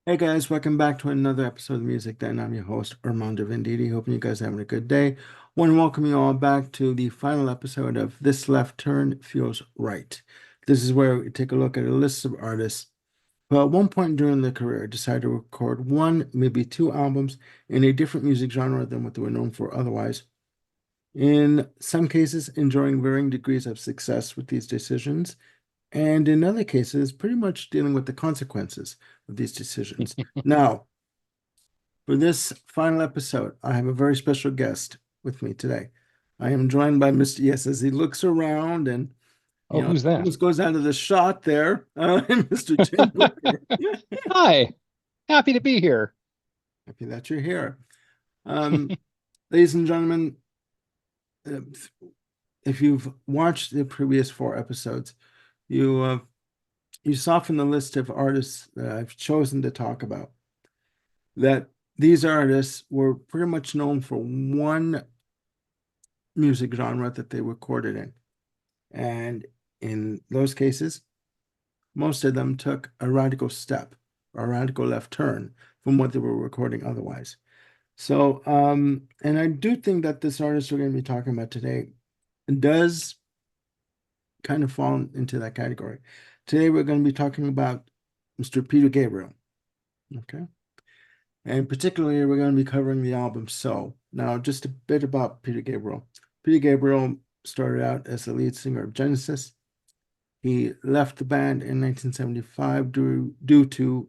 Hey guys, welcome back to another episode of Music Then. I'm your host, Armando Venditti. Hoping you guys are having a good day. Want to welcome you all back to the final episode of This Left Turn Feels Right. This is where we take a look at a list of artists who at one point during their career decided to record one, maybe two albums in a different music genre than what they were known for otherwise. In some cases, enjoying varying degrees of success with these decisions, and in other cases, pretty much dealing with the consequences of these decisions. Now, for this final episode, I have a very special guest with me today. I am joined by Mr. Yes, as he looks around and Oh, who's that? almost goes out of the shot there, Mr. Tim Booker. Hi, happy to be here. Happy that you're here. Um, Ladies and gentlemen, uh, if you've watched the previous four episodes, you you saw from the list of artists that I've chosen to talk about that these artists were pretty much known for one music genre that they recorded in. And in those cases, most of them took a radical step, a radical left turn from what they were recording otherwise. So, and I do think that this artist we're going to be talking about today does kind of fall into that category. Today, we're going to be talking about Mr. Peter Gabriel. Okay. And particularly, we're going to be covering the album So. Now, just a bit about Peter Gabriel. Peter Gabriel started out as the lead singer of Genesis. He left the band in 1975 due to,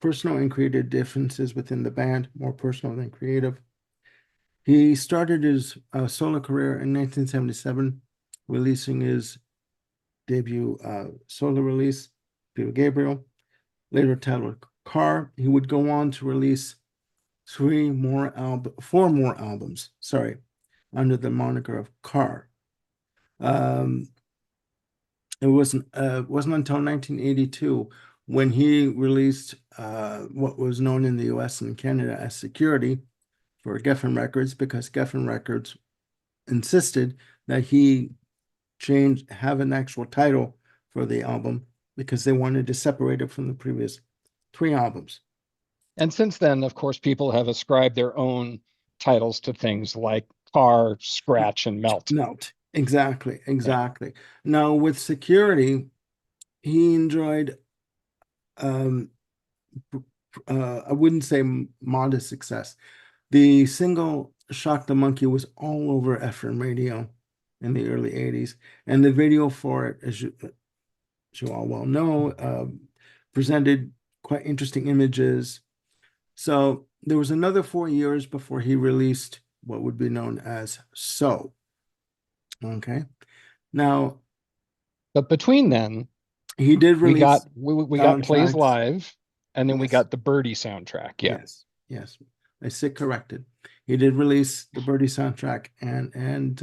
personal and creative differences within the band, more personal than creative. He started his solo career in 1977, releasing his debut solo release, Peter Gabriel, later titled Car. He would go on to release four more albums, under the moniker of Car. Um, it wasn't until 1982 when he released what was known in the US and Canada as Security for Geffen Records, because Geffen Records insisted that he have an actual title for the album because they wanted to separate it from the previous three albums. And since then, of course, people have ascribed their own titles to things like Car, Scratch, and Melt. Melt. Exactly, Yeah. exactly. Now with Security, he enjoyed um I wouldn't say modest success. The single Shock the Monkey was all over FM radio in the early 80s, and the video for it, as you all well know, presented quite interesting images. So there was another 4 years before he released what would be known as So. Okay. Now, But between then, he did we got release we got Plays soundtracks. Live, and then we Yes, got the Birdie soundtrack. Yeah. yes, yes. I sit corrected. He did release the Birdie soundtrack and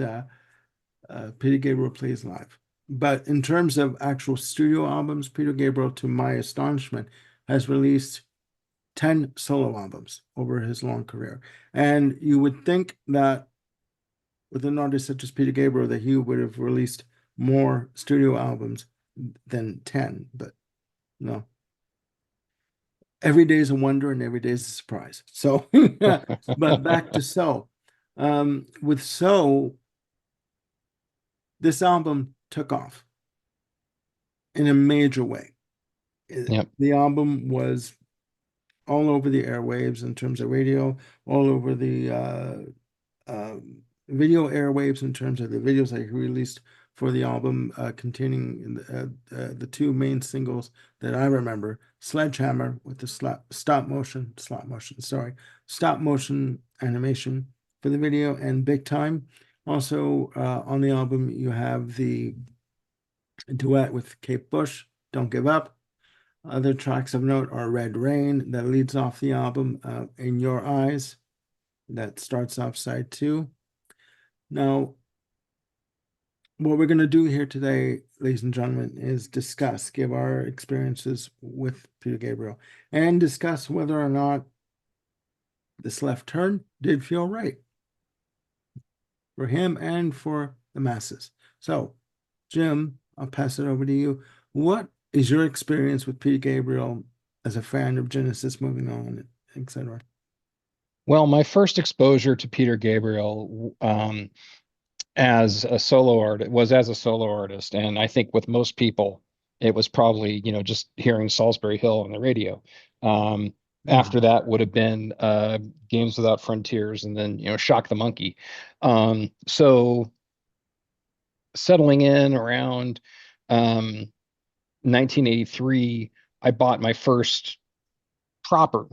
Peter Gabriel Plays Live. But in terms of actual studio albums, Peter Gabriel, to my astonishment, has released 10 solo albums over his long career. And you would think that with an artist such as Peter Gabriel, that he would have released more studio albums than 10, but no. Every day is a wonder and every day is a surprise. So, but back to So. With So, this album took off in a major way. Yep. The album was all over the airwaves in terms of radio, all over the video airwaves in terms of the videos that he released for the album, containing the two main singles that I remember: Sledgehammer with the stop motion animation for the video, and Big Time. Also, on the album, you have the duet with Kate Bush, Don't Give Up. Other tracks of note are Red Rain, that leads off the album, In Your Eyes, that starts off side two. Now, what we're going to do here today, ladies and gentlemen, is give our experiences with Peter Gabriel, and discuss whether or not this left turn did feel right for him and for the masses. So, Jim, I'll pass it over to you. What is your experience with Peter Gabriel as a fan of Genesis moving on, etc.? Well, my first exposure to Peter Gabriel as a solo artist was as a solo artist, and I think with most people, it was probably just hearing Salisbury Hill on the radio. Um, After Mhm. that would have been Games Without Frontiers, and then Shock the Monkey. So settling in around um, 1983, I bought my first proper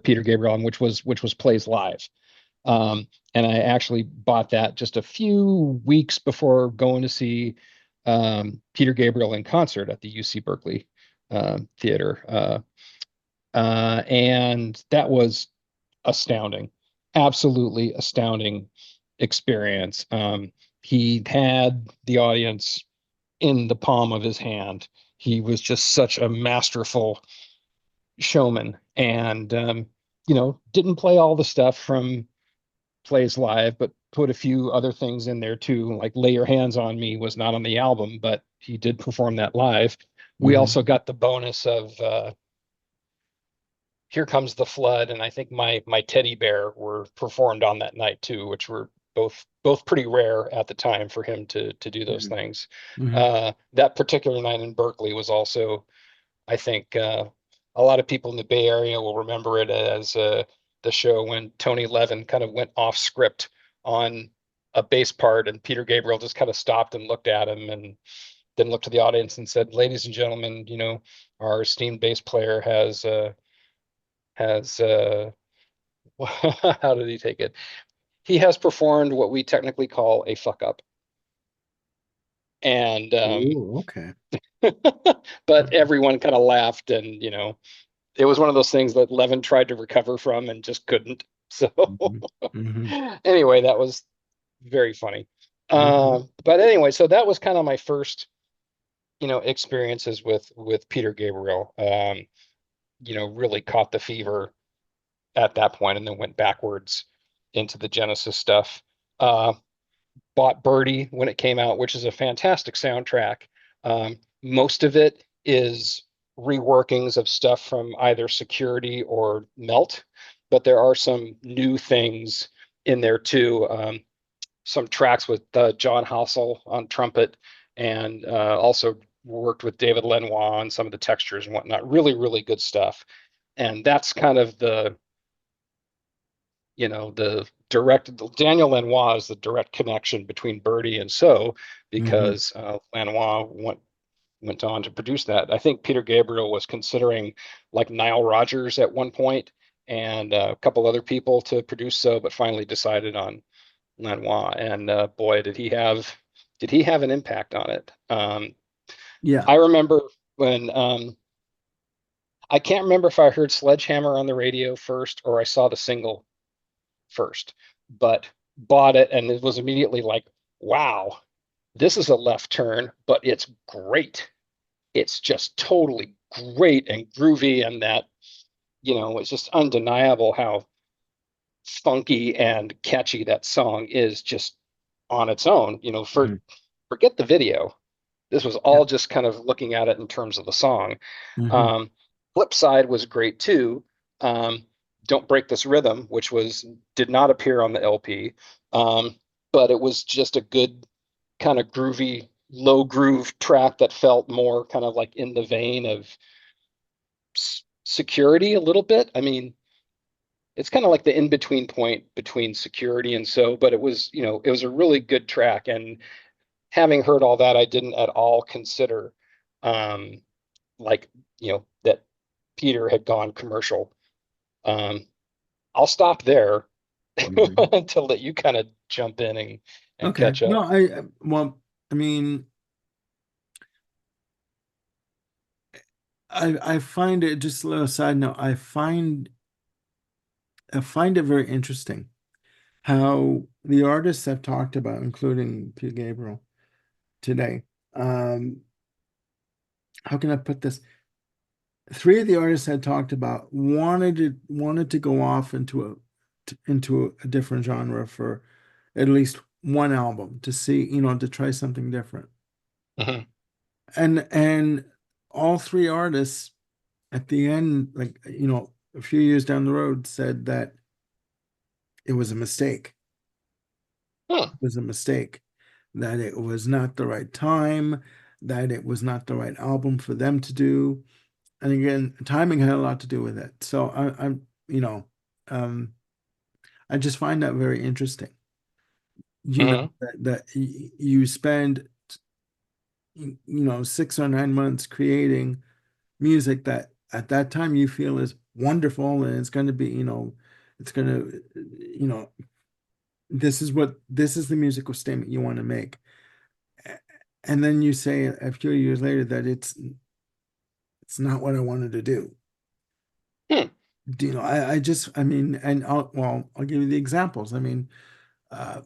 Peter Gabriel album, which was Plays Live. And I actually bought that just a few weeks before going to see Peter Gabriel in concert at the UC Berkeley Theater. And that was astounding, absolutely astounding experience. He had the audience in the palm of his hand. He was just such a masterful showman, and didn't play all the stuff from Plays Live, but put a few other things in there too. Like Lay Your Hands on Me was not on the album, but he did perform that live. We Mhm. also got the bonus of Here Comes the Flood, and I think My Teddy Bear were performed on that night too, which were both pretty rare at the time for him to do those Mhm. things. Mhm. That particular night in Berkeley was also, I think, a lot of people in the Bay Area will remember it as the show when Tony Levin kind of went off script on a bass part, and Peter Gabriel just kind of stopped and looked at him, and then looked to the audience and said, "Ladies and gentlemen, our esteemed bass player has how did he take it? He has performed what we technically call a fuck up." And Ooh, okay. but everyone kind of laughed, and it was one of those things that Levin tried to recover from and just couldn't. So Mhm. Mhm. anyway, that was very funny. Mhm. But anyway, so that was kind of my first, experiences with Peter Gabriel. Really caught the fever at that point, and then went backwards into the Genesis stuff. Uh, Bought Birdie when it came out, which is a fantastic soundtrack. Most of it is reworkings of stuff from either Security or Melt, but there are some new things in there too. Some tracks with John Hassel on trumpet, and also worked with David Lenoir on some of the textures and whatnot. Really, really good stuff. And that's kind of the direct Daniel Lanois is the direct connection between Birdie and So, Mhm. because Lanois went on to produce that. I think Peter Gabriel was considering like Nile Rodgers at one point, and a couple other people to produce So, but finally decided on Lanois. And boy, did he have an impact on it. Yeah. I remember when I can't remember if I heard Sledgehammer on the radio first or I saw the single first, but bought it and it was immediately like, wow, this is a left turn, but it's great. It's just totally great and groovy, and that, it's just undeniable how funky and catchy that song is just on its own. Mhm. Forget the video. This was Yeah. all just kind of looking at it in terms of the song. Mhm. Um, Flip side was great too. Um, Don't Break This Rhythm, which did not appear on the LP, um, but it was just a good kind of groovy, low groove track that felt more kind of like in the vein of Security a little bit. I mean, it's kind of like the in between point between Security and So, but it was a really good track. And having heard all that, I didn't at all consider um, like that Peter had gone commercial. Um, I'll stop there Mhm. until let you kind of jump in and Okay. catch No, up. well, I mean, I find it, just a little side note, I find it very interesting how the artists have talked about, including Peter Gabriel today. Um, how can I put this? Three of the artists had talked about wanted to go off into a different genre for at least one album to see, to try something different. Mhm. And all three artists at the end, like, a few years down the road, said that it was a mistake. Huh. It was a mistake, that it was not the right time, that it was not the right album for them to do. And again, timing had a lot to do with it. So um, I just find that very interesting. Hmm. That you spend 6 or 9 months creating music that at that time you feel is wonderful, and it's going to be, it's going to, this is the musical statement you want to make. And then you say a few years later that it's not what I wanted to do. Hmm. I mean, and I'll give you the examples. I mean, uh,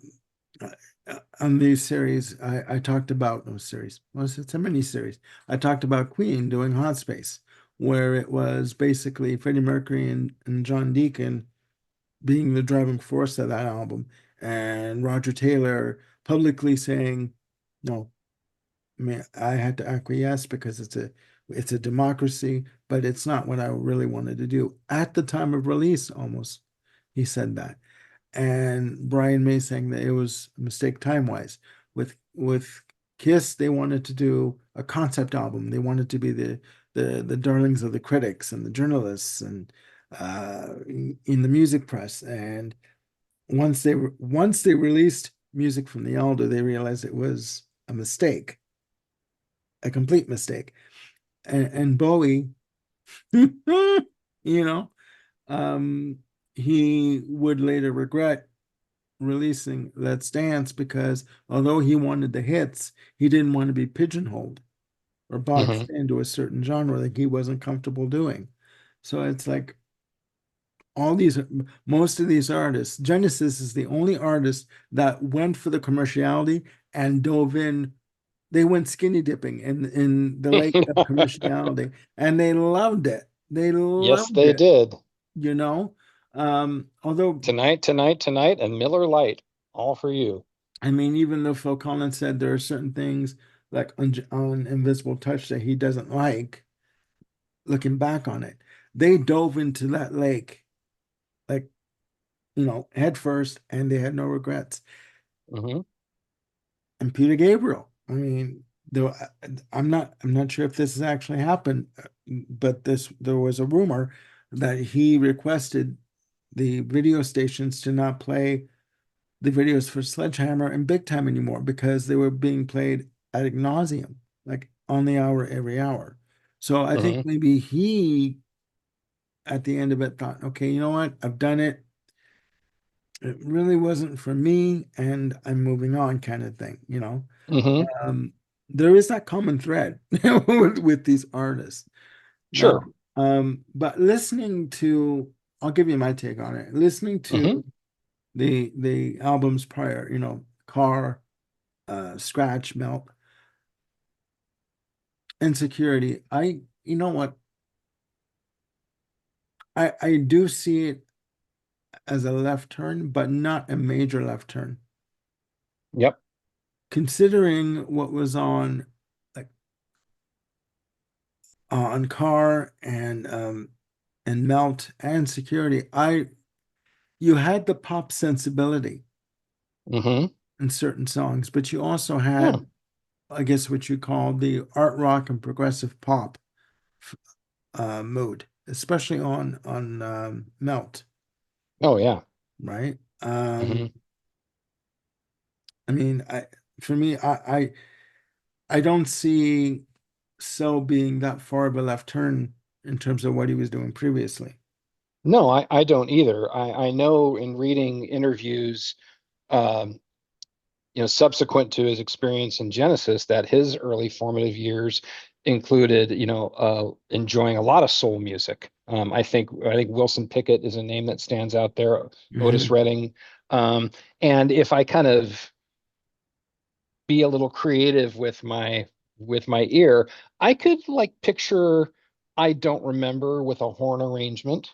on these series, I talked about no series. Well, it's a mini series. I talked about Queen doing Hot Space, where it was basically Freddie Mercury and John Deacon being the driving force of that album, and Roger Taylor publicly saying, "No, I mean, I had to acquiesce because it's a democracy, but it's not what I really wanted to do." At the time of release, almost, he said that. And Brian May saying that it was a mistake time-wise. With Kiss, they wanted to do a concept album. They wanted to be the darlings of the critics and the journalists and in the music press. And once they released Music from the Alder, they realized it was a mistake, a complete mistake. And Bowie, you know, um, he would later regret releasing Let's Dance because although he wanted the hits, he didn't want to be pigeonholed or boxed Hmm. into a certain genre that he wasn't comfortable doing. So it's like all these, most of these artists, Genesis is the only artist that went for the commerciality and dove in. They went skinny dipping in the lake of commerciality, and they loved it. They Yes, loved they it, did. you know. Although, Tonight, tonight, tonight, and Miller Lite, all for you. I mean, even though Phil Collins said there are certain things like on Invisible Touch that he doesn't like, looking back on it, they dove into that lake like, head first, and they had no regrets. Hmm. And Peter Gabriel, I mean, though I'm not sure if this has actually happened, but there was a rumor that he requested the video stations to not play the videos for Sledgehammer and Big Time anymore because they were being played ad nauseum, like on the hour, every hour. So I think Hmm. maybe he, at the end of it, thought, okay, you know what? I've done it. It really wasn't for me, and I'm moving on, kind of thing. Hmm. Um, there is that common thread with these artists. Uh, Sure. but I'll give you my take on it. Listening Hmm. to the albums prior, Car, Scratch, Melt, Insecurity. You know what? I do see it as a left turn, but not a major left turn. Yep. Considering what was like on Car and Melt and Security, you had the pop sensibility Hmm. in certain songs, but you also Yeah. had, I guess, what you call the art rock and progressive pop mood, especially on Melt, Oh, yeah. right? Hmm. I mean, for me, I don't see So being that far of a left turn in terms of what he was doing previously. No, I don't either. I know in reading interviews, um, subsequent to his experience in Genesis, that his early formative years included, enjoying a lot of soul music. I think Wilson Pickett is a name that stands out there, Otis Hmm. Redding. And if I kind of be a little creative with my ear, I could like picture I Don't Remember with a horn arrangement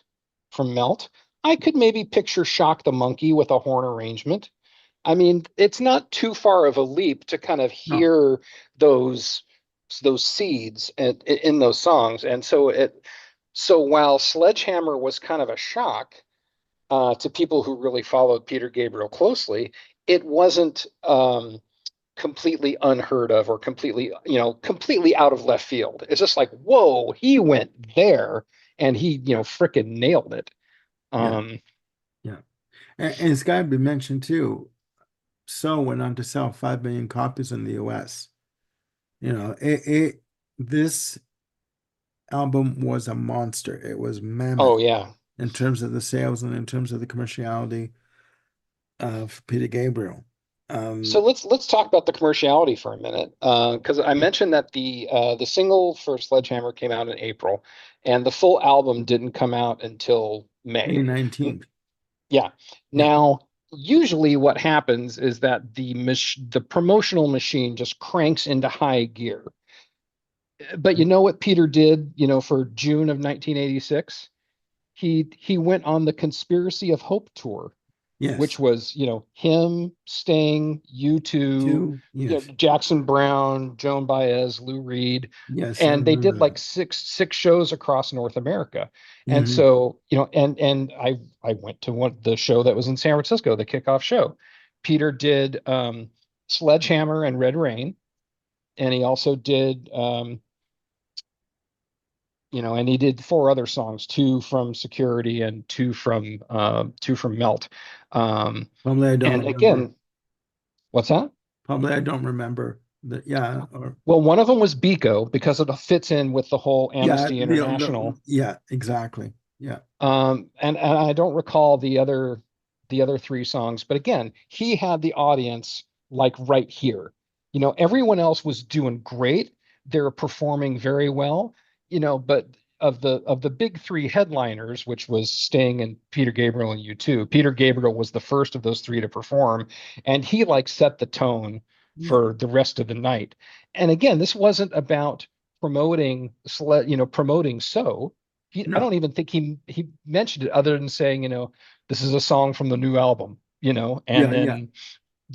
from Melt. I could maybe picture Shock the Monkey with a horn arrangement. I mean, it's not too far of a leap to kind of No. hear those those seeds in those songs. And so So while Sledgehammer was kind of a shock to people who really followed Peter Gabriel closely, it wasn't completely unheard of or completely, completely out of left field. It's just like, whoa, he went there and he, frickin' nailed it. Yeah, Um, yeah. And it's got to be mentioned too. So went on to sell 5 million copies in the US. This album was a monster. It was oh mammoth yeah. in terms of the sales and in terms of the commerciality of Peter Gabriel. So Um, let's talk about the commerciality for a minute, because I mentioned that the single for Sledgehammer came out in April, and the full album didn't come out until May May. N- 19th. Yeah. Yeah. Now, usually what happens is that the promotional machine just cranks into high gear. But you know what Peter did, for June of 1986? He went on the Conspiracy of Hope tour, which Yes. was, him, Sting, U2, Two. Yes. Jackson Brown, Joan Baez, Lou Reed, Yes, I and they did remember like that. six shows across North America. And Hmm. so, and I went to the show that was in San Francisco, the kickoff show. Peter did Sledgehammer and Red Rain, and he also did and he did four other songs, two from Security and two from Melt. Um, Probably I don't and remember. again, what's that? Probably I don't remember that. Yeah. Or Well, one of them was Biko because it fits in with the whole yeah. Amnesty International. Yeah. Exactly. Yeah. And I don't recall the other three songs, but again, he had the audience like right here. Everyone else was doing great. They were performing very well, but of the big three headliners, which was Sting and Peter Gabriel and U2, Peter Gabriel was the first of those three to perform, and he like set the tone Yeah. for the rest of the night. And again, this wasn't about promoting So. I No. don't even think he mentioned it other than saying, this is a song from the new album, and Yeah. Yeah. then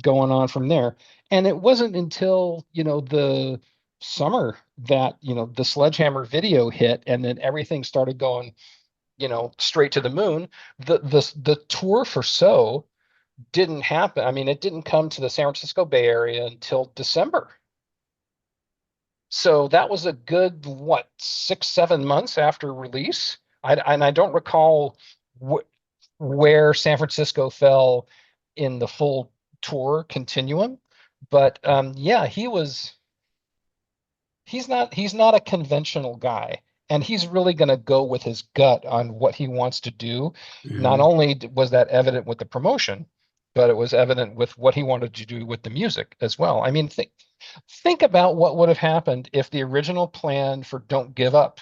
going on from there. And it wasn't until, the summer that, the Sledgehammer video hit and then everything started going, straight to the moon. The tour for So didn't happen. I mean, it didn't come to the San Francisco Bay Area until December. So that was a good, what, 6, 7 months after release. And I don't recall wh where San Francisco fell in the full tour continuum, but yeah, he's not a conventional guy, and he's really going to go with his gut on what he wants to do. Not Hmm. only was that evident with the promotion, but it was evident with what he wanted to do with the music as well. I mean, think about what would have happened if the original plan for Don't Give Up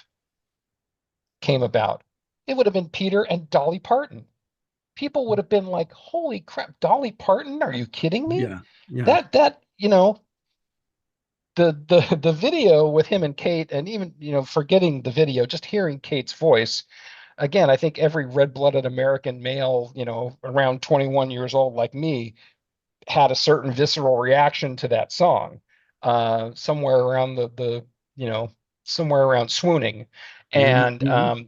came about. It would have been Peter and Dolly Parton. People would have been like, "Holy crap, Dolly Parton? Are you kidding me?" Yeah. Yeah. The video with him and Kate, and even forgetting the video, just hearing Kate's voice again. I think every red-blooded American male, around 21 years old like me, had a certain visceral reaction to that song, somewhere around the you know somewhere around swooning, Hmm. and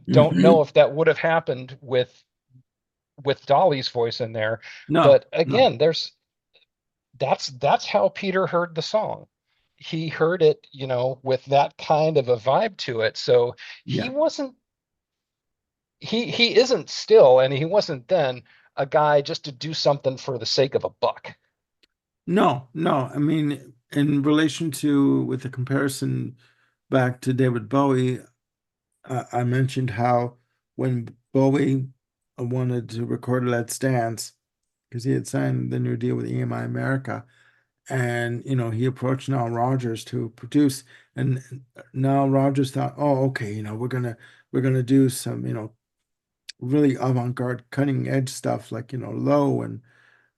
don't know Hmm. if that would have happened with Dolly's voice in there. No. But No. again, that's how Peter heard the song. He heard it, with that kind of a vibe to it. So he Yeah. wasn't he isn't still, and he wasn't then a guy just to do something for the sake of a buck. No. No. I mean, in relation to with the comparison back to David Bowie, I mentioned how when Bowie wanted to record Let's Dance, because he had signed the new deal with EMI America, and he approached Nile Rodgers to produce, and Nile Rodgers thought, oh, okay, we're gonna do some, really avant-garde, cutting edge stuff like Low and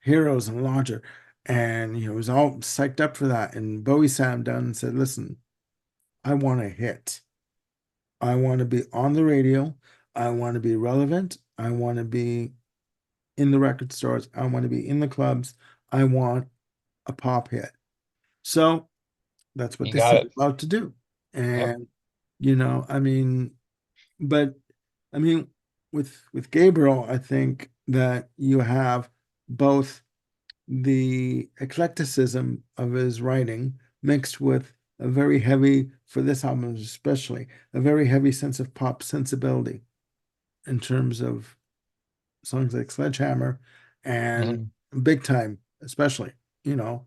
Heroes and Lodger, and he was all psyched up for that. And Bowie sat him down and said, listen, I want a hit. I want to be on the radio. I want to be relevant. I want to be in the record stores. I want to be in the clubs. I want a pop hit. So that's what You they got set it. out to do. Yep. And, I mean, but I mean, with Gabriel, I think that you have both the eclecticism of his writing mixed with a very heavy, for this album especially, a very heavy sense of pop sensibility in terms of songs like Sledgehammer and Mhm. Big Time, especially, you know.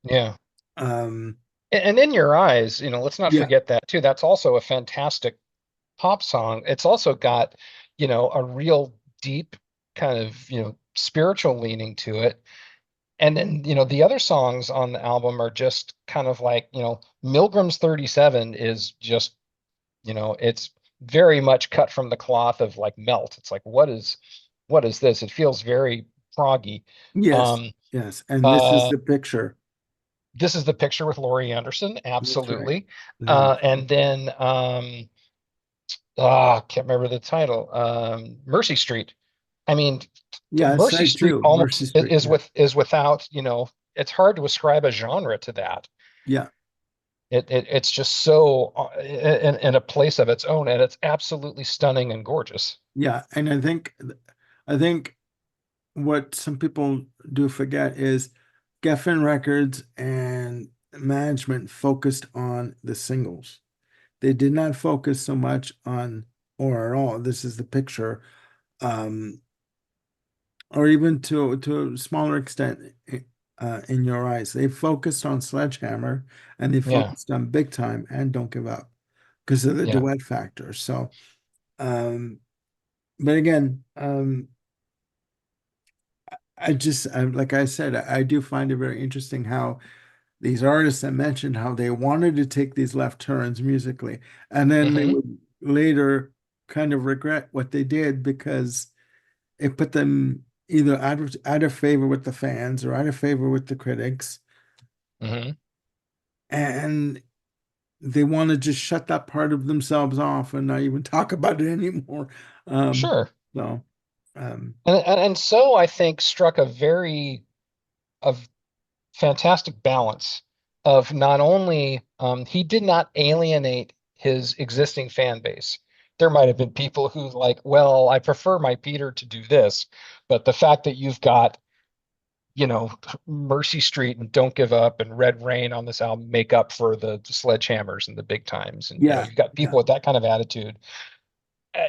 Yeah. Um, And In Your Eyes, let's not yeah, forget that too. That's also a fantastic pop song. It's also got, a real deep kind of, spiritual leaning to it. And then, the other songs on the album are just kind of like, Milgram's 37 is just, it's very much cut from the cloth of like Melt. It's like, what is this? It feels very proggy. yes, Um, yes. And this is uh, the picture. this is the picture with Laurie Anderson, That's right. absolutely. That's right. And then can't remember the title. Mercy Street. I mean, Yeah, Mercy side Street two, Mercy almost Street. Yeah, is without, it's hard to ascribe a genre to that. yeah, It's just so in a place of its own, and it's absolutely stunning and gorgeous. yeah. And I think what some people do forget is Geffen Records and management focused on the singles. They did not focus so much on, or at all, this is the picture, um, or even to a smaller extent, in your eyes. They focused on Sledgehammer and they Yeah, focused on Big Time and Don't Give Up because of the yeah. duet factor. So, but again, like I said, I do find it very interesting how these artists I mentioned how they wanted to take these left turns musically, and then they Hmm. would later kind of regret what they did because it put them either out of favor with the fans or out of favor with the critics, Hmm. and they want to just shut that part of themselves off and not even talk about it anymore. Um, Sure. so, um, And so I think struck a fantastic balance of not only he did not alienate his existing fan base. There might have been people who like, well, I prefer my Peter to do this, but the fact that you've got, Mercy Street and Don't Give Up and Red Rain on this album make up for the sledgehammers and the big times. And yeah, you've got yeah, people with that kind of attitude.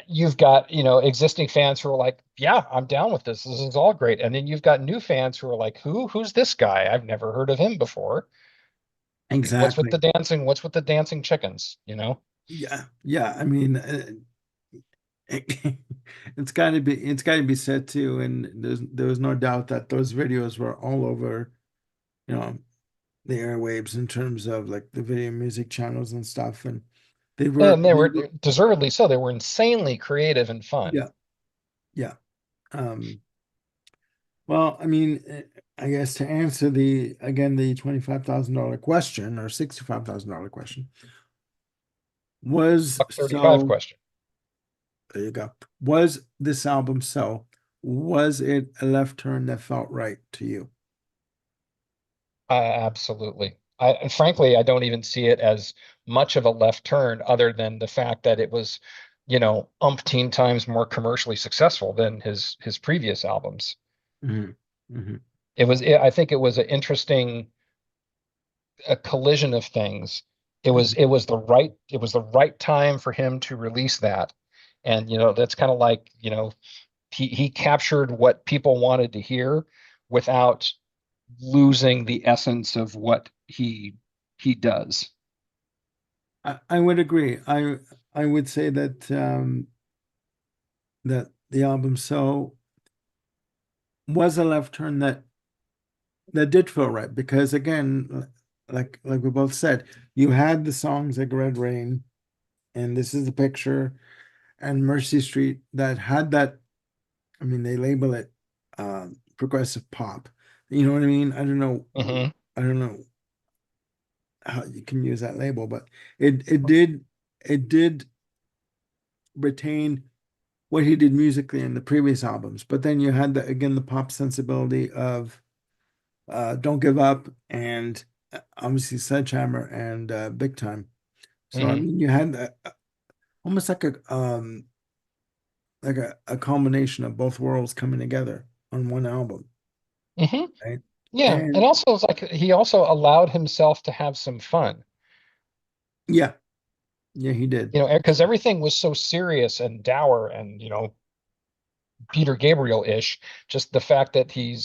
You've got, existing fans who are like, yeah, I'm down with this. This is all great. And then you've got new fans who are like, who's this guy? I've never heard of him before. What's with the exactly. dancing? What's with the dancing chickens? Yeah, yeah. I mean, it's got to be said too, and there was no doubt that those videos were all over, you know, the airwaves in terms of like the video music channels and stuff, and they were And they they were were deservedly so. They were insanely creative and fun. yeah, yeah. Um, well, I mean, I guess to answer the $25,000 question or $65,000 question was Buck 35 so question. there you go. Was this album so? Was it a left turn that felt right to you? Absolutely. And frankly, I don't even see it as much of a left turn other than the fact that it was, umpteen times more commercially successful than his previous albums. Hmm. Hmm. I think it was an interesting a collision of things. Hmm. It was the right time for him to release that. And that's kind of like, he captured what people wanted to hear without losing the essence of what he does. I would agree. I would say that the album so was a left turn that did feel right because again, like we both said, you had the songs like Red Rain and This Is the Picture and Mercy Street that had that. I mean, they label it progressive pop. You know what I mean? I don't know. Hmm. I don't know how you can use that label, but it did retain what he did musically in the previous albums. But then you had the pop sensibility of Don't Give Up and obviously Sledgehammer and Big Time. So I Hmm. mean, you had almost like a like a culmination of both worlds coming together on one album, Hmm. right? Yeah. And And also it's like he also allowed himself to have some fun, yeah, yeah, he did. because everything was so serious and dour and, Peter Gabriel-ish. Just the fact that you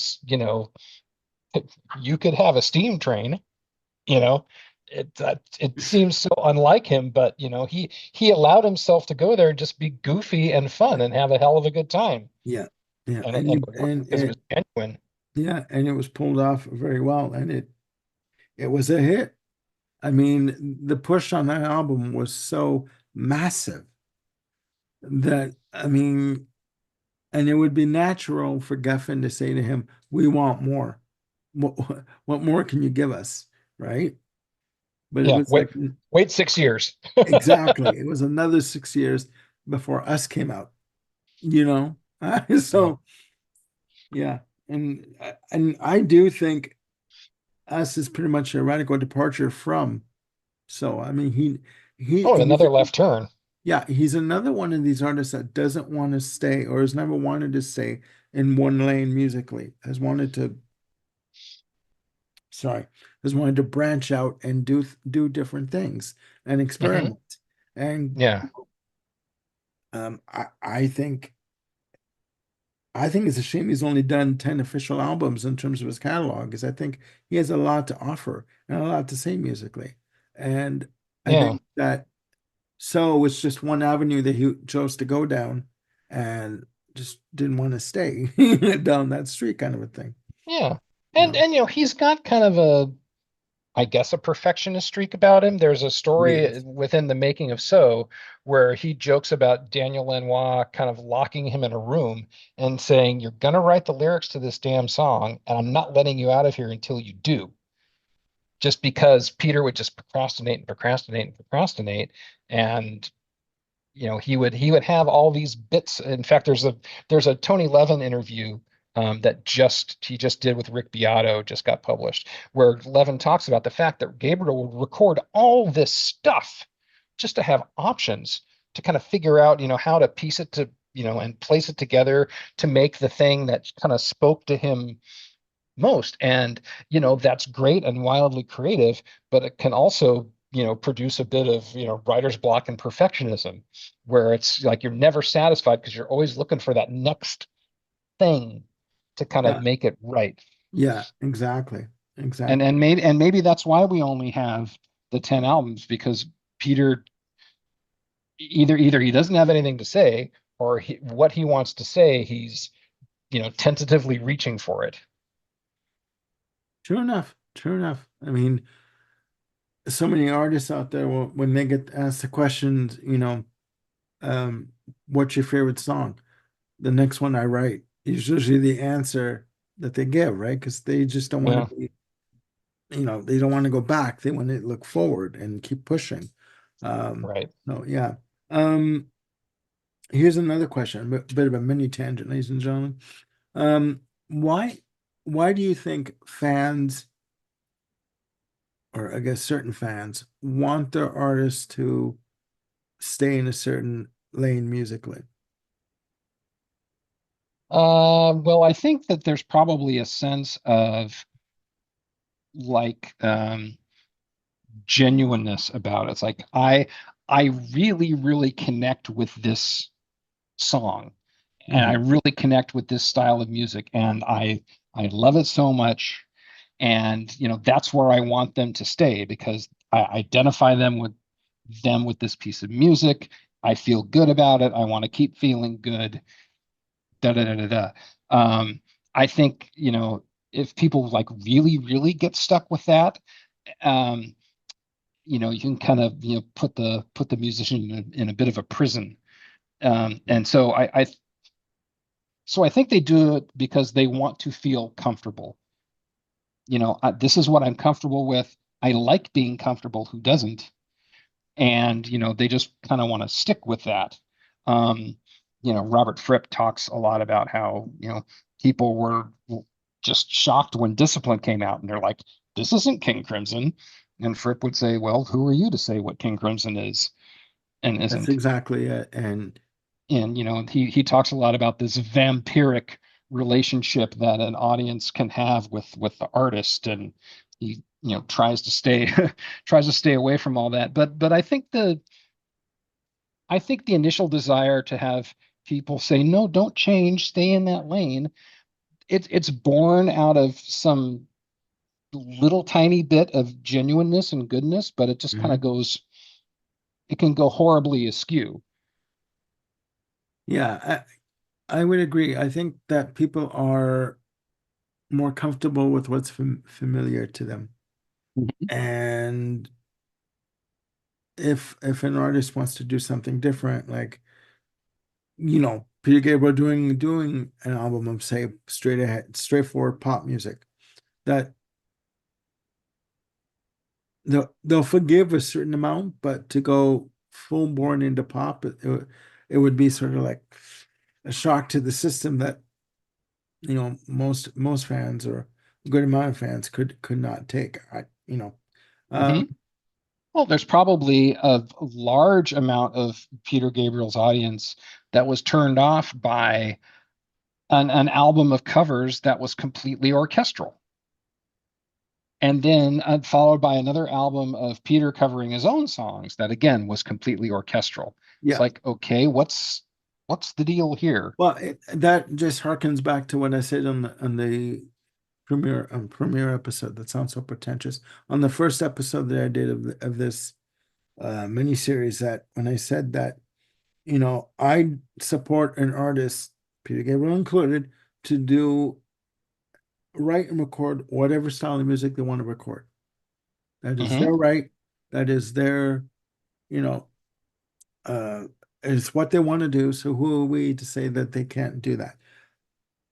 could have a steam train, you know, it seems so unlike him, but he allowed himself to go there and just be goofy and fun and have a hell of a good time. Yeah, yeah, And it, and and he it worked because it was genuine. yeah, and it was pulled off very well, and it was a hit. I mean, the push on that album was so massive that I mean, and it would be natural for Geffen to say to him, "We want more. What what more can you give us?" Right? But it Yeah, was like wait 6 years. exactly. It was another 6 years before Us came out. You know, Yeah. so yeah, and I do think Us is pretty much a radical departure from. So I mean, Oh, he's another left turn. yeah, he's another one of these artists that doesn't want to stay or has never wanted to stay in one lane musically, has wanted to, sorry, has wanted to branch out and do different things and Hmm. experiment. And Yeah. I think it's a shame he's only done 10 official albums in terms of his catalog, because I think he has a lot to offer and a lot to say musically. And I Yeah. think that so it's just one avenue that he chose to go down and just didn't want to stay down that street kind of a thing. Yeah. You And know, and he's got kind of I guess, a perfectionist streak about him. There's a he story is. within the making of So where he jokes about Daniel Lanois kind of locking him in a room and saying, "You're gonna write the lyrics to this damn song, and I'm not letting you out of here until you do." Just because Peter would just procrastinate and procrastinate and procrastinate, and he would have all these bits. In fact, there's a Tony Levin interview that he just did with Rick Beato, just got published, where Levin talks about the fact that Gabriel would record all this stuff just to have options to kind of figure out, how to piece it to, and place it together to make the thing that kind of spoke to him most. And that's great and wildly creative, but it can also produce a bit of writer's block and perfectionism, where it's like you're never satisfied because you're always looking for that next thing to kind of Yeah, make it right. yeah, exactly. and Exactly. and maybe that's why we only have the 10 albums, because Peter either he doesn't have anything to say, or what he wants to say, he's tentatively reaching for it. True enough. True enough. I mean, so many artists out there when they get asked the questions, um, what's your favorite song? The next one I write is usually the answer that they give, right? Because they just don't want to Yeah. be, they don't want to go back. They want to look forward and keep pushing. Right. So yeah. Um, Here's another question, a bit of a mini tangent, ladies and gentlemen. Um, why why do you think fans, or I guess certain fans, want their artists to stay in a certain lane musically? Well, I think that there's probably a sense of like genuineness about it. It's like I really, really connect with this song, and I Hmm. really connect with this style of music, and I love it so much. And that's where I want them to stay, because I identify them with this piece of music. I feel good about it. I want to keep feeling good. Da da da da da. I think if people like really, really get stuck with that, um, you can kind of put the musician in a bit of a prison. And so I think they do it because they want to feel comfortable. This is what I'm comfortable with. I like being comfortable. Who doesn't? And they just kind of want to stick with that. Um, Robert Fripp talks a lot about how people were just shocked when Discipline came out, and they're like, "This isn't King Crimson." And Fripp would say, "Well, who are you to say what King Crimson is and That's isn't?" exactly it. And And he talks a lot about this vampiric relationship that an audience can have with the artist, and he tries to stay tries to stay away from all that. But I think the initial desire to have people say, no, don't change, stay in that lane, it's born out of some little tiny bit of genuineness and goodness, but it just kind of Mhm. goes, it can go horribly askew. Yeah, I would agree. I think that people are more comfortable with what's familiar to them. Mhm. And if an artist wants to do something different, like, Peter Gabriel doing an album of, say, straight ahead, straightforward pop music, that they'll forgive a certain amount, but to go full born into pop, it would be sort of like a shock to the system that, most fans, or a good amount of fans, could not take. Um, Mhm. Well, there's probably a large amount of Peter Gabriel's audience that was turned off by an album of covers that was completely orchestral. And then followed by another album of Peter covering his own songs that again was completely orchestral. It's yeah. like, okay, what's the deal here? Well, that just harkens back to what I said on the premiere episode. That sounds so pretentious. On the first episode that I did of this miniseries, that when I said that, I support an artist, Peter Gabriel included, to write and record whatever style of music they want to record. That is Hmm. their right. That is their, you know, uh, it's what they want to do. So who are we to say that they can't do that?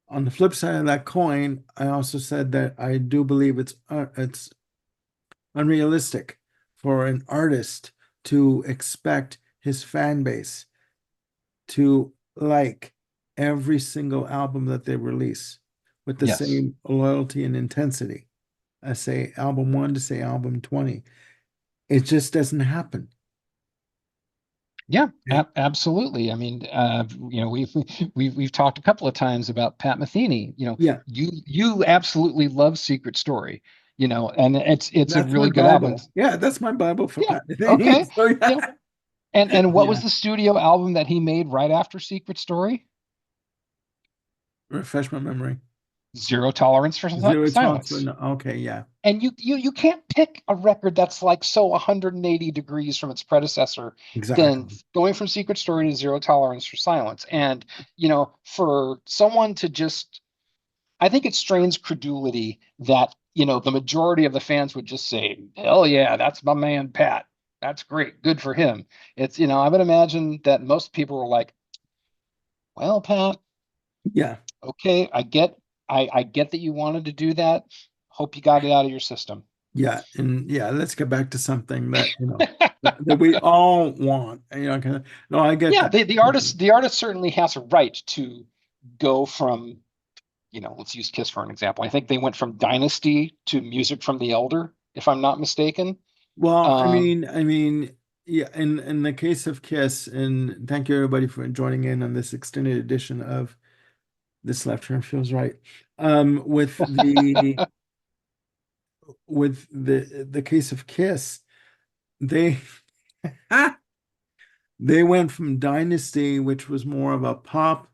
On the flip side of that coin, I also said that I do believe it's unrealistic for an artist to expect his fan base to like every single album that they release with the Yes. same loyalty and intensity as, say, album one to, say, album 20. It just doesn't happen. Yeah, Okay? absolutely. I mean, we've talked a couple of times about Pat Metheny. Yeah, You absolutely love Secret Story. And it's a that's my really good album. Bible. Yeah, that's my Bible for Yeah. Pat Metheny. Okay. So Yeah. yeah. And what was Yeah. the studio album that he made right after Secret Story? Refresh my memory. Zero Tolerance for Zero tolerance for Silence. no. Okay, yeah. And you can't pick a record that's like so 180 degrees from its predecessor than Exactly. going from Secret Story to Zero Tolerance for Silence. And for someone to just, I think it strains credulity that the majority of the fans would just say, hell yeah, that's my man Pat, that's great, good for him. It's I would imagine that most people were like, well, Pat, Yeah. okay, I get that you wanted to do that, hope you got it out of your system. Yeah, and yeah, let's get back to something that, that we all want. No, I get Yeah, that. the artist certainly has a right to go from, let's use Kiss for an example. I think they went from Dynasty to Music from the Elder, if I'm not mistaken. Well, Um, yeah, in the case of Kiss, and thank you everybody for joining in on this extended edition of This Left Turn Feels Right. With the case of Kiss, they they went from Dynasty, which was more of a pop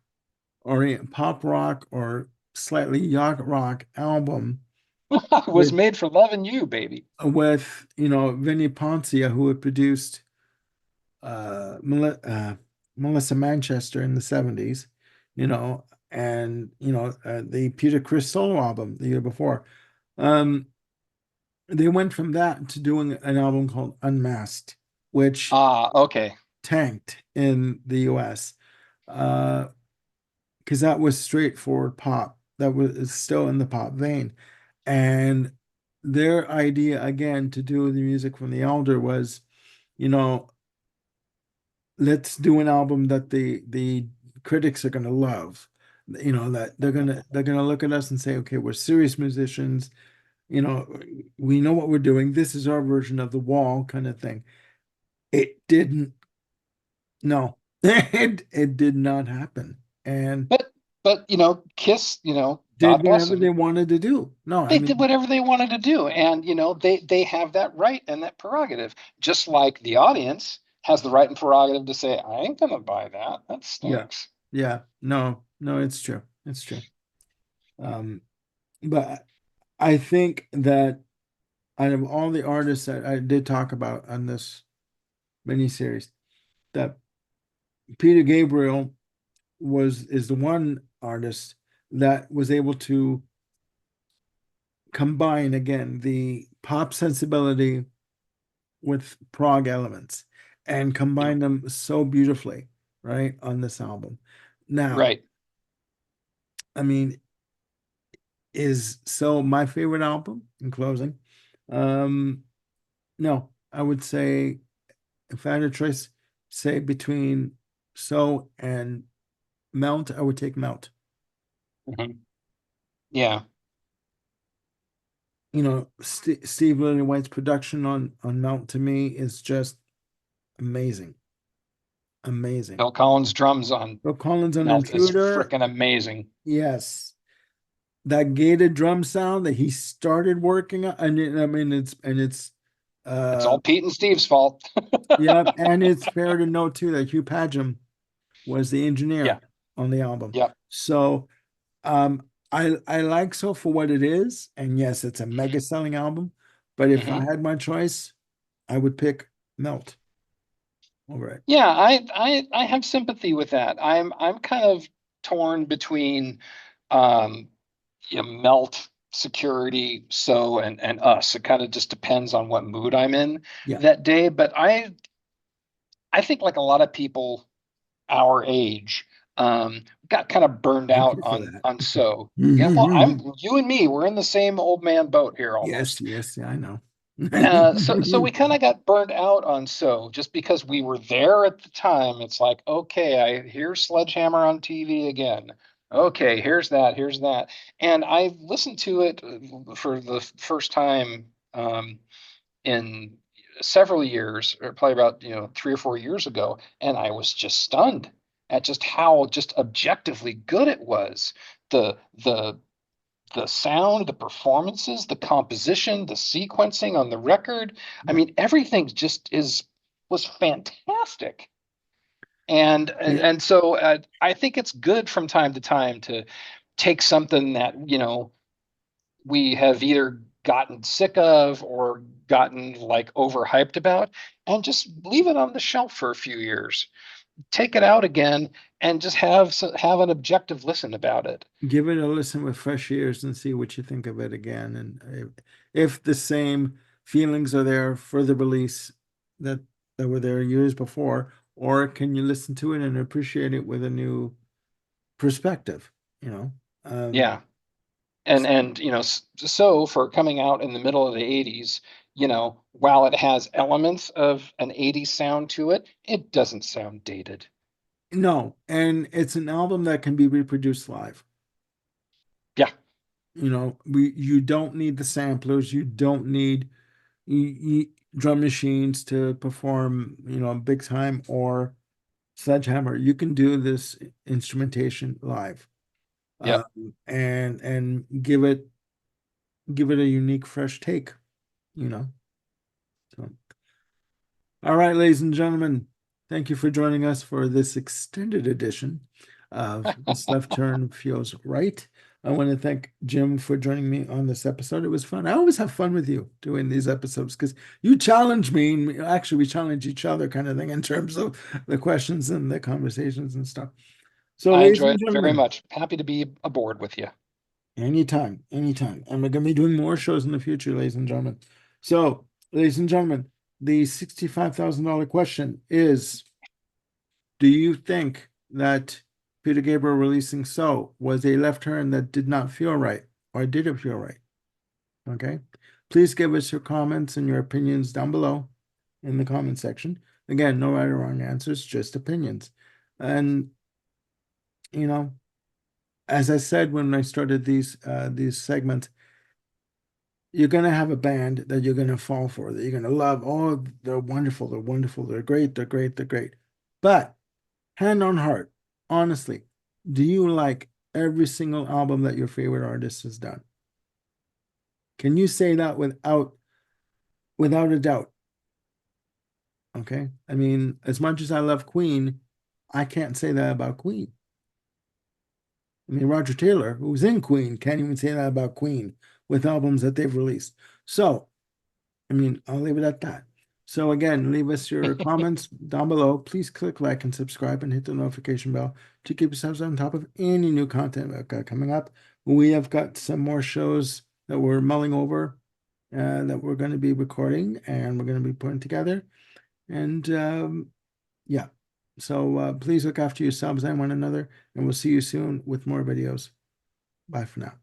rock or slightly yacht rock album, was with made for loving you, baby. Vinnie Poncia, who had produced Melissa Manchester in the 70s, and the Peter Criss solo album the year before. Um, they went from that to doing an album called Unmasked, which Ah, okay. tanked in the US. Uh, because that was straightforward pop. That was still in the pop vein. And their idea again to do the music from the Elder was, you know, let's do an album that the critics are gonna love. That they're gonna look at us and say, okay, we're serious musicians, you know, we know what we're doing. This is our version of the Wall kind of thing. It didn't, no, It did not happen. And But Kiss, did God bless whatever them. they wanted to do. No, I They did mean, whatever they wanted to do, and they have that right and that prerogative, just like the audience has the right and prerogative to say, I ain't gonna buy that. That yeah, stinks. yeah, no, no, it's true. It's true. Um, but I think that out of all the artists that I did talk about on this miniseries, that Peter Gabriel is the one artist that was able to combine again the pop sensibility with prog elements and Yep. combine them so beautifully, right, on this album. Now, Right. I mean, is so my favorite album in closing. Um, no, I would say if I had a choice, say between So and Mount, I would take Mount. Mhm. Yeah. Steve Lillywhite's production on Mount to me is just amazing, amazing. Bill Collins' drums on Phil Collins on Melt is Intruder, freaking amazing. yes, that gated drum sound that he started working on, I mean, it's It's uh all Pete and Steve's fault. yeah, and it's fair to note too that Hugh Padgham was the Yeah. engineer on the album. Yep. So I like So for what it is, and yes, it's a mega selling album, but if I Hmm. had my choice, I would pick Melt over it. Yeah, I have sympathy with that. I'm kind of torn between um Melt, Security, So, and Us. It kind of just depends on what mood I'm in Yeah, that day. But I think like a lot of people our age, got kind of burned thank out you for on that. So. Yeah, well, you and me, we're in the same old man boat here Yes, almost. yes, yeah, I know. So we kind of got burned out on So just because we were there at the time. It's like, okay, I hear Sledgehammer on TV again. Okay, here's that. And I listened to it for the first time in several years, or probably about 3 or 4 years ago, and I was just stunned at just how just objectively good it was. The the the sound, the performances, the composition, the sequencing on the record. I Yeah, mean, everything just is was fantastic. And yeah, and so I think it's good from time to time to take something that, we have either gotten sick of or gotten like overhyped about and just leave it on the shelf for a few years. Take it out again and just have an objective listen about it. give it a listen with fresh ears and see what you think of it again. And if the same feelings are there for the release that that were there years before, or can you listen to it and appreciate it with a new perspective, you know? Um, Yeah. And so for coming out in the middle of the 80s, while it has elements of an 80s sound to it, it doesn't sound dated. no, and it's an album that can be reproduced live. Yeah. We you don't need the samplers, you don't need drum machines to perform, big time or sledgehammer. You can do this instrumentation live, Yep. and give it a unique, fresh take. You know. So, all right, ladies and gentlemen, thank you for joining us for this extended edition of This Left Turn Feels Right. I want to thank Jim for joining me on this episode. It was fun. I always have fun with you doing these episodes because you challenge me, and actually, we challenge each other, kind of thing, in terms of the questions and the conversations and stuff. So, I ladies enjoy and it very gentlemen, much. Happy to be aboard with you. anytime, anytime. And we're going to be doing more shows in the future, ladies and gentlemen. So, ladies and gentlemen, the $65,000 question is: do you think that Peter Gabriel releasing So was a left turn that did not feel right, or did it feel right? Okay. Please give us your comments and your opinions down below in the comment section. Again, no right or wrong answers, just opinions. And you know, as I said when I started these segments, you're gonna have a band that you're gonna fall for, that you're gonna love. Oh, they're wonderful, they're wonderful, they're great, they're great, they're great. But hand on heart, honestly, do you like every single album that your favorite artist has done? Can you say that without a doubt? Okay. I mean, as much as I love Queen, I can't say that about Queen. I mean, Roger Taylor, who's in Queen, can't even say that about Queen with albums that they've released. So, I mean, I'll leave it at that. So again, leave us your comments down below. Please click like and subscribe and hit the notification bell to keep yourselves on top of any new content that got coming up. We have got some more shows that we're mulling over that we're going to be recording and we're going to be putting together. And yeah, so please look after yourselves and one another, and we'll see you soon with more videos. Bye for now.